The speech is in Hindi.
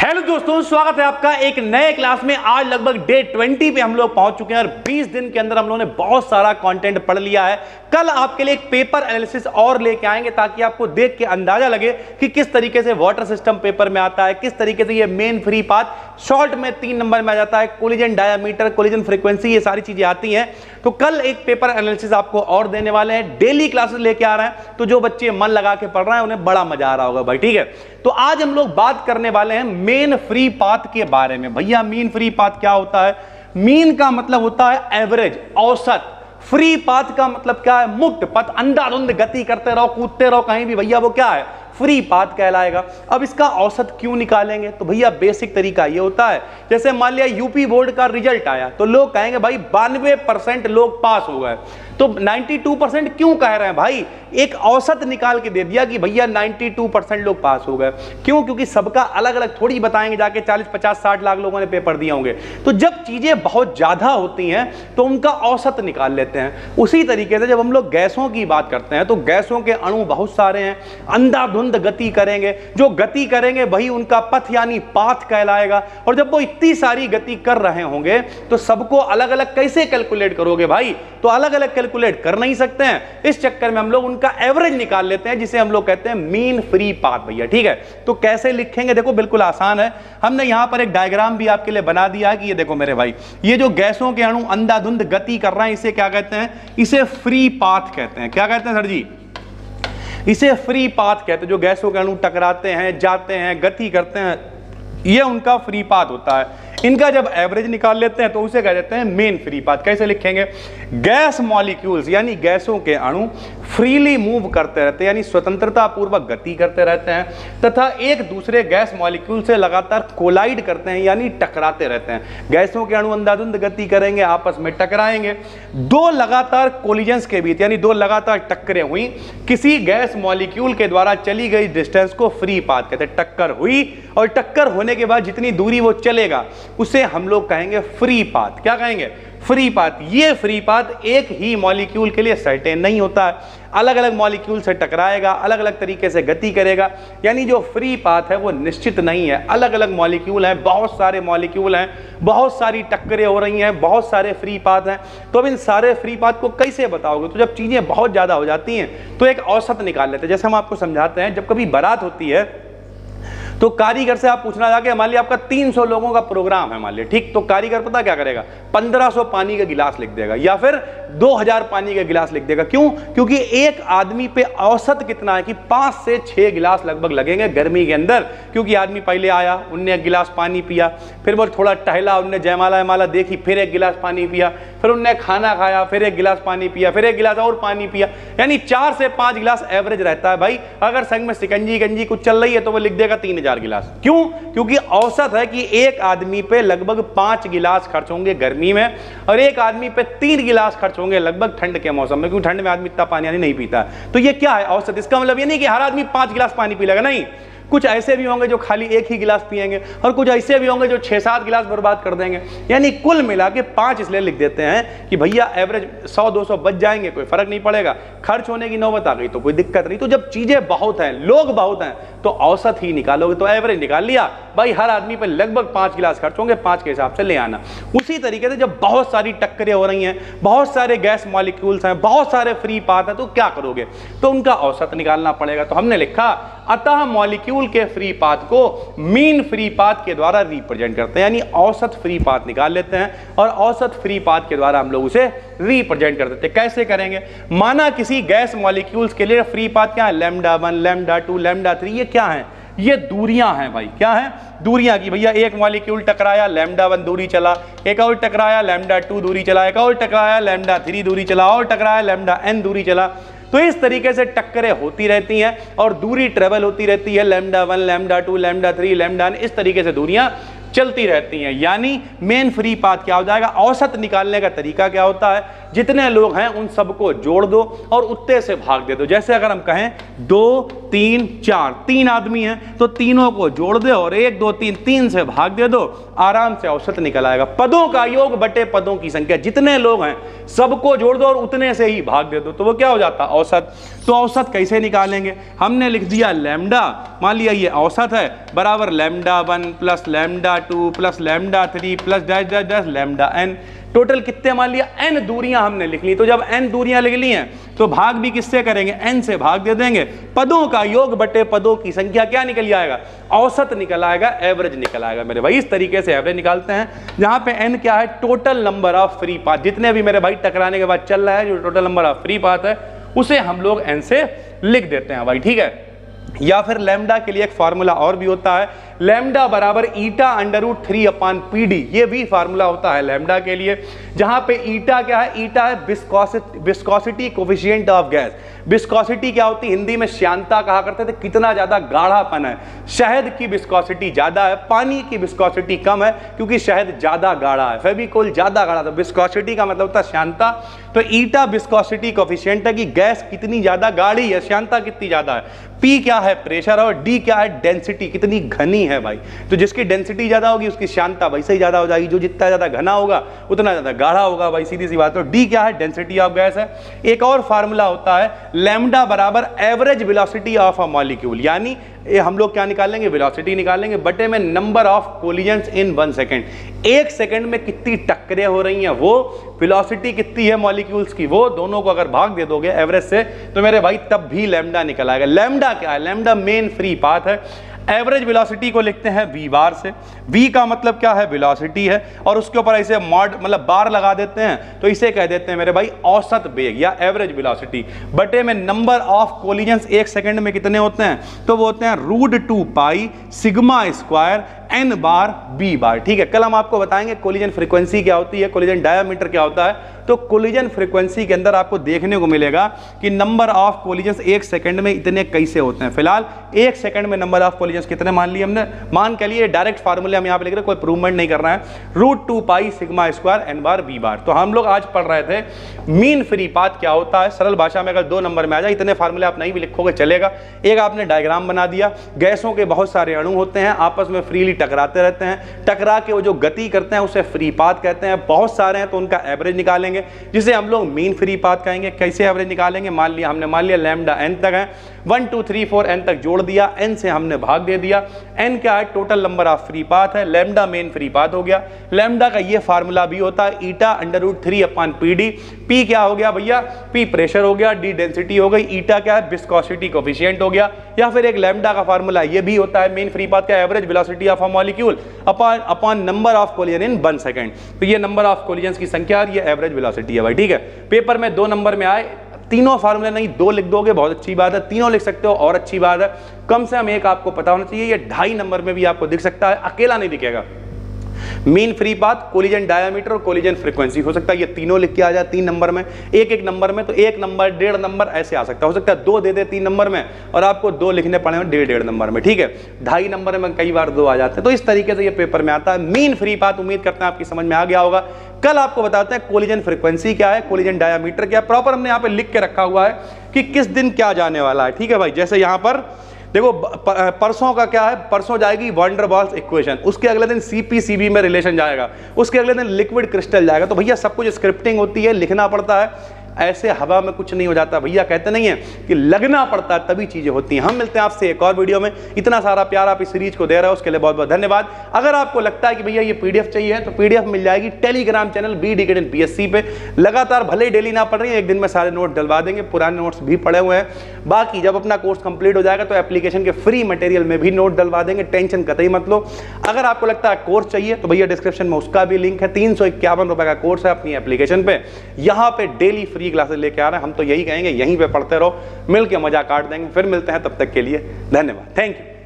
हेलो दोस्तों, स्वागत है आपका एक नए क्लास में। आज लगभग डे 20 पे हम लोग पहुंच चुके हैं और 20 दिन के अंदर हम लोगों ने बहुत सारा कंटेंट पढ़ लिया है। कल आपके लिए एक पेपर एनालिसिस और लेके आएंगे ताकि आपको देख के अंदाजा लगे कि किस तरीके से वाटर सिस्टम पेपर में आता है, किस तरीके से ये मेन फ्री पाथ शॉर्ट में 3 नंबर में आ जाता है, कोलिजन डायामीटर, कोलिजन फ्रीक्वेंसी, ये सारी चीजें आती हैं। तो कल एक पेपर एनालिसिस आपको और देने वाले हैं, डेली क्लासेस लेके आ रहे हैं। तो जो बच्चे मन लगा के पढ़ रहे हैं उन्हें बड़ा मजा आ रहा होगा भाई, ठीक है। तो आज हम लोग बात करने वाले हैं मेन फ्री पाथ के बारे में। भैया मीन फ्री पाथ क्या होता है? मीन का मतलब होता है एवरेज, औसत। फ्री पाथ का मतलब क्या है? मुक्त पथ, अंधाधुंध गति करते रहो, कूदते रहो कहीं भी, भैया वो क्या है? फ्री पाथ कहलाएगा। अब इसका औसत क्यों निकालेंगे? तो भैया बेसिक तरीका ये होता है, जैसे मान लिया यूपी बोर्ड का रिजल्ट आया तो लोग कहेंगे भाई 92% लोग पास हो गए, तो 92% क्यों कह रहे हैं भाई? एक औसत निकाल के दे दिया कि भैया 92% लोग पास हो गए। क्यों? क्योंकि सबका अलग अलग थोड़ी बताएंगे, जाके 40, 50, 60 लाख लोगों ने पेपर दिए होंगे। तो जब चीजें बहुत ज्यादा होती हैं तो उनका औसत निकाल लेते हैं। उसी तरीके से जब हम लोग गैसों की बात करते हैं तो गैसों के अणु बहुत सारे हैं, अंधाधुंध गति करेंगे, जो गति करेंगे वही उनका पथ यानी पाथ कहलाएगा। और जब वो इतनी सारी गति कर रहे होंगे तो सबको अलग अलग कैसे कैलकुलेट करोगे भाई? तो अलग अलग कैलकुलेट कर नहीं सकते हैं। इस चक्कर में हम लोग उनका एवरेज निकाल लेते हैं, जिसे हम लोग कहते हैं मीन फ्री पाथ। भैया ठीक है, तो कैसे लिखेंगे? देखो बिल्कुल आसान है। हमने यहां पर एक डायग्राम भी आपके लिए बना दिया है कि ये देखो मेरे भाई, ये जो गैसों के अणु अंधाधुंध गति कर रहे हैं इसे क्या कहते हैं? इसे फ्री पाथ कहते हैं। क्या कहते हैं सर जी? इसे फ्री पाथ कहते हैं। जो गैसों के अणु टकराते हैं, जाते हैं, गति करते हैं, ये उनका फ्री पाथ होता है। इनका जब एवरेज निकाल लेते हैं तो उसे कह देते हैं मेन फ्री पाथ। कैसे लिखेंगे? गैस मॉलिक्यूल्स यानी गैसों के अणु फ्रीली मूव करते रहते हैं, यानी स्वतंत्रता पूर्वक गति करते रहते हैं तथा एक दूसरे गैस मॉलिक्यूल से लगातार कोलाइड करते हैं यानी टकराते रहते हैं। गैसों के अणु अंधाधुंध गति करेंगे, आपस में टकराएंगे। दो लगातार कोलिजन्स के बीच यानी दो लगातार टक्करें हुई, किसी गैस मॉलिक्यूल के द्वारा चली गई डिस्टेंस को फ्री पाथ कहते हैं। टक्कर हुई और टक्कर होने के बाद जितनी दूरी वो चलेगा उसे हम लोग कहेंगे फ्री पाथ। क्या कहेंगे? Free path. ये फ्री पाथ एक ही मॉलिक्यूल के लिए सर्टेन नहीं होता है, अलग अलग मॉलिक्यूल से टकराएगा, अलग अलग तरीके से गति करेगा। यानी जो फ्री पाथ है वो निश्चित नहीं है, अलग अलग मॉलिक्यूल हैं, बहुत सारे मॉलिक्यूल हैं, बहुत सारी टक्करें हो रही हैं, बहुत सारे फ्री पाथ हैं। तो अब इन सारे फ्री पाथ को कैसे बताओगे? तो जब चीजें बहुत ज्यादा हो जाती हैं तो एक औसत निकाल लेते हैं। जैसे हम आपको समझाते हैं, जब कभी बारात होती है तो कारीगर से आप पूछना जाके, मान लिया आपका 300 लोगों का प्रोग्राम है मान लिया, ठीक, तो कारीगर पता क्या करेगा? 1500 पानी का गिलास लिख देगा या फिर 2000 पानी का गिलास लिख देगा। क्यों? क्योंकि एक आदमी पे औसत कितना है कि 5 से 6 गिलास लगभग लगेंगे गर्मी के अंदर। क्योंकि आदमी पहले आया, उनने एक गिलास पानी पिया, फिर वो थोड़ा टहला, उनने जयमाला देखी, फिर एक गिलास पानी पिया, फिर उनने खाना खाया, फिर एक गिलास पानी पिया, फिर एक गिलास और पानी पिया, यानी 4 से 5 गिलास एवरेज रहता है भाई। अगर संग में सिकंजी गंजी कुछ चल रही है तो वो लिख देगा 3000 गिलास। क्यों? क्योंकि औसत है कि एक आदमी पे लगभग 5 गिलास खर्च होंगे गर्मी में और एक आदमी पे 3 गिलास खर्च होंगे लगभग ठंड के मौसम में, क्योंकि ठंड में आदमी इतना पानी नहीं पीता। तो ये क्या है? औसत। इसका मतलब ये नहीं कि हर आदमी 5 गिलास पानी पी लेगा, नहीं। कुछ ऐसे भी होंगे जो खाली एक ही गिलास पिएंगे और कुछ ऐसे भी होंगे जो 6-7 गिलास बर्बाद कर देंगे। यानी कुल मिला के 5 इसलिए लिख देते हैं कि भैया एवरेज 100-200 बच जाएंगे, कोई फर्क नहीं पड़ेगा। खर्च होने की नौबत आ गई तो कोई दिक्कत नहीं। तो जब चीजें बहुत हैं, लोग बहुत हैं, तो औसत ही निकालोगे। तो एवरेज निकाल लिया भाई, हर आदमी पे लगभग 5 गिलास खर्च होंगे, 5 के हिसाब से ले आना। उसी तरीके से जब बहुत सारी टक्करें हो रही हैं, बहुत सारे गैस मॉलिक्यूल्स हैं, बहुत सारे फ्री पाथ हैं, तो क्या करोगे? तो उनका औसत निकालना पड़ेगा। तो हमने लिखा, अतः मॉलिक्यूल के फ्री पाथ को मीन फ्री पाथ के द्वारा रिप्रेजेंट करते हैं, यानी औसत फ्री पाथ निकाल लेते हैं और औसत फ्री पाथ के द्वारा हम लोग उसे रिप्रेजेंट कर देते हैं। कैसे करेंगे? माना किसी गैस मॉलिक्यूल्स के लिए फ्री पाथ क्या है? λ1, λ2, λ3। ये क्या है? ये दूरियां हैं भाई। क्या है? दूरियां की। भैया एक मॉलिक्यूल टकराया, λ1 दूरी चला, एक और टकराया, λ2 दूरी चला, एक और टकराया, λ3 दूरी चला, और टकराया, λn दूरी चला। तो इस तरीके से टक्करें होती रहती हैं और दूरी ट्रेवल होती रहती है, λ1, λ2, λ3, λn, इस तरीके से दूरियां चलती रहती हैं। यानी मेन फ्री पाथ क्या हो जाएगा, औसत निकालने का तरीका क्या होता है, जितने लोग हैं उन सबको जोड़ दो और उत्ते से भाग दे दो। जैसे अगर हम कहें 2 3 4, 3 आदमी हैं तो तीनों को जोड़ दो और 1 2 3 3 से भाग दे दो, आराम से औसत निकल आएगा। पदों का योग बटे पदों की संख्या, जितने लोग हैं सबको जोड़ दो और उतने से ही भाग दे दो, तो वो क्या हो जाता है, औसत। तो औसत कैसे निकालेंगे, हमने लिख दिया लैम्डा, मान लिया ये औसत है, बराबर lambda 1 plus lambda 2 plus lambda 3 plus dash dash dash lambda n। Total कितने मान लिया, n दूरियां हमने लिख ली। तो जब n दूरियां लिख ली हैं तो भाग भी किससे करेंगे, n से भाग दे देंगे। पदों का योग बटे पदों की संख्या क्या निकल आएगा, औसत निकल आएगा, एवरेज निकल आएगा मेरे भाई। इस तरीके से एवरेज निकालते हैं, जहां पे n क्या है, total number of free path. जितने भी मेरे भाई टकराने के बाद चल रहा है, जो total number of free path है उसे हम लोग n से लिख देते हैं भाई, ठीक है। या फिर लैम्डा के लिए एक फार्मूला और भी होता है, लैम्डा बराबर ईटा √3 अपान PD। ये भी फार्मूला होता है लैम्डा के लिए, जहां पे ईटा क्या है, ईटा है viscosity coefficient of gas. Viscosity क्या होती है, हिंदी में श्यानता कहा करते थे, कितना ज्यादा गाढ़ापन है। शहद की विस्कोसिटी ज्यादा है, पानी की विस्कोसिटी कम है, क्योंकि शहद ज्यादा गाढ़ा है, फेविकोल ज्यादा गाढ़ा। तो विस्कोसिटी का मतलब होता है श्यानता। तो ईटा विस्कोसिटी कोफिशिएंट है कि गैस कितनी ज्यादा गाढ़ी है, श्यानता कितनी ज्यादा है। P क्या है, प्रेशर, और D क्या है, डेंसिटी, कितनी घनी है भाई। तो जिसकी डेंसिटी ज्यादा होगी उसकी श्यानता वैसे ही ज्यादा हो जाएगी, जो जितना ज्यादा घना होगा उतना ज्यादा गाढ़ा होगा भाई, सीधी सी बात। तो D क्या है, डेंसिटी ऑफ गैस है। एक और फार्मूला होता है लैम्डा बराबर average velocity of a molecule, यानी ये हम लोग क्या निकालेंगे, वेलोसिटी निकालेंगे बटे में number of collisions in 1 second. 1 second में कितनी टक्करें हो रही हैं, वो वेलोसिटी कितनी है मॉलिक्यूल्स की, वो दोनों को अगर भाग दे दोगे एवरेज से तो मेरे भाई तब भी लैम्डा निकल आएगा। लैम्डा क्या है, लैम्डा मेन फ्री पाथ है। एवरेज वेलोसिटी को लिखते हैं v बार से। v का मतलब क्या है, वेलोसिटी है, और उसके ऊपर ऐसे मॉड मतलब बार लगा देते हैं, तो इसे कह देते हैं मेरे भाई औसत वेग या एवरेज वेलोसिटी, बटे में नंबर ऑफ कोलिजन्स 1 सेकंड में कितने होते हैं, तो वो होते हैं √2 पाई सिग्मा स्क्वायर n बार b बार, ठीक है। कल हम आपको बताएंगे कोलिजन फ्रीक्वेंसी क्या होती है, कोलिजन डायमीटर क्या होता है। तो कोलिजन फ्रीक्वेंसी के अंदर आपको देखने को मिलेगा कि नंबर ऑफ कोलिजन्स 1 सेकंड में इतने कैसे होते हैं। फिलहाल 1 सेकंड में नंबर ऑफ कोलिजन्स कितने मान लिए हमने, मान के लिए डायरेक्ट फार्मूले हम यहाँ पे लिख रहे हैं, कोई प्रूवमेंट नहीं कर रहा है। √2 पाई सिग्मा स्क्वायर n बार b बार। तो हम लोग आज पढ़ रहे थे मीन फ्री पाथ क्या होता है, सरल भाषा में अगर 2 नंबर में आ जाए, इतने फार्मूले आप नहीं भी लिखोगे चलेगा। एक आपने डायग्राम बना दिया, गैसों के बहुत सारे अणु होते हैं, आपस में फ्रीली टकराते रहते हैं, टकरा के वो जो गति करते हैं उसे फ्री पाथ कहते हैं। बहुत सारे हैं तो उनका एवरेज निकालेंगे, जिसे हम लोग मीन फ्री पाथ कहेंगे। कैसे एवरेज निकालेंगे, मान लिया हमने मान लिया लैम्डा n तक है, 1 2 3 4 n तक जोड़ दिया, n से हमने भाग दे दिया। n क्या है, total number of free path है, लैम्डा मेन फ्री पाथ हो गया। लैम्डा का ये फार्मूला भी होता है ईटा √3 अपान PD। P क्या हो गया भैया, P प्रेशर हो गया, D डेंसिटी हो गई, ईटा क्या है, विस्कोसिटी कोफिशिएंट हो गया। या फिर एक लैम्डा का फार्मूला ये भी होता है मेन फ्री पाथ का, average velocity of a molecule upon number of collision in 1 second. तो ये नंबर ऑफ कोलिजन्स की संख्या और ये एवरेज वेलोसिटी है भाई, ठीक है। पेपर में 2 नंबर में आए, तीनों फार्मूले नहीं 2 लिख दोगे बहुत अच्छी बात है, तीनों लिख सकते हो और अच्छी बात है। कम से कम एक आपको पता होना चाहिए, ये 2.5 नंबर में भी आपको दिख सकता है, अकेला नहीं दिखेगा। Mean free path, collision diameter और कोलिजन फ्रीक्वेंसी हो सकता है ये तीनों लिख के आ जाए 3 नंबर में। एक नंबर में तो 1 नंबर 1.5 नंबर ऐसे आ सकता है, हो सकता है 2 दे दे 3 नंबर में और आपको 2 लिखने पड़े 1.5 नंबर में, ठीक है। 2.5 नंबर में कई बार 2 आ जाते हैं। तो इस तरीके से ये पेपर में आता है मीन फ्री पाथ। उम्मीद करते हैं आपकी समझ में आ गया होगा। कल आपको बताते हैं कोलिजन फ्रीक्वेंसी क्या है, कोलिजन डायमीटर क्या है, प्रॉपर हमने यहाँ पे लिख के रखा हुआ है कि किस दिन क्या जाने वाला है, ठीक है भाई। जैसे यहाँ पर देखो परसों का क्या है, परसों जाएगी वॉन डेर वाल्स इक्वेशन, उसके अगले दिन CP/CB में रिलेशन जाएगा, उसके अगले दिन लिक्विड क्रिस्टल जाएगा। तो भैया सब कुछ स्क्रिप्टिंग होती है, लिखना पड़ता है, ऐसे हवा में कुछ नहीं हो जाता भैया। कहते नहीं है कि लगना पड़ता है तभी चीजें होती हैं। हम मिलते हैं आपसे एक और वीडियो में। इतना सारा प्यार आप इस सीरीज को दे रहे हो उसके लिए बहुत बहुत धन्यवाद। अगर आपको लगता है कि भैया ये PDF चाहिए तो PDF मिल जाएगी टेलीग्राम चैनल BDKN BSc पे। लगातार भले ही डेली ना पढ़ रही है, एक दिन में सारे नोट डलवा देंगे, पुराने नोट्स भी पड़े हुए हैं। बाकी जब अपना कोर्स कंप्लीट हो जाएगा तो एप्लीकेशन के फ्री मटेरियल में भी नोट डलवा देंगे, टेंशन कतई मत लो। अगर आपको लगता है कोर्स चाहिए तो भैया डिस्क्रिप्शन में उसका भी लिंक है। 351 रुपए का कोर्स है अपनी एप्लीकेशन पे। यहाँ पे डेली फ्री क्लासेस लेके आ रहे हैं। हम तो यही कहेंगे यहीं पे पढ़ते रहो, मिल के मजा काट देंगे। फिर मिलते हैं, तब तक के लिए धन्यवाद, थैंक यू।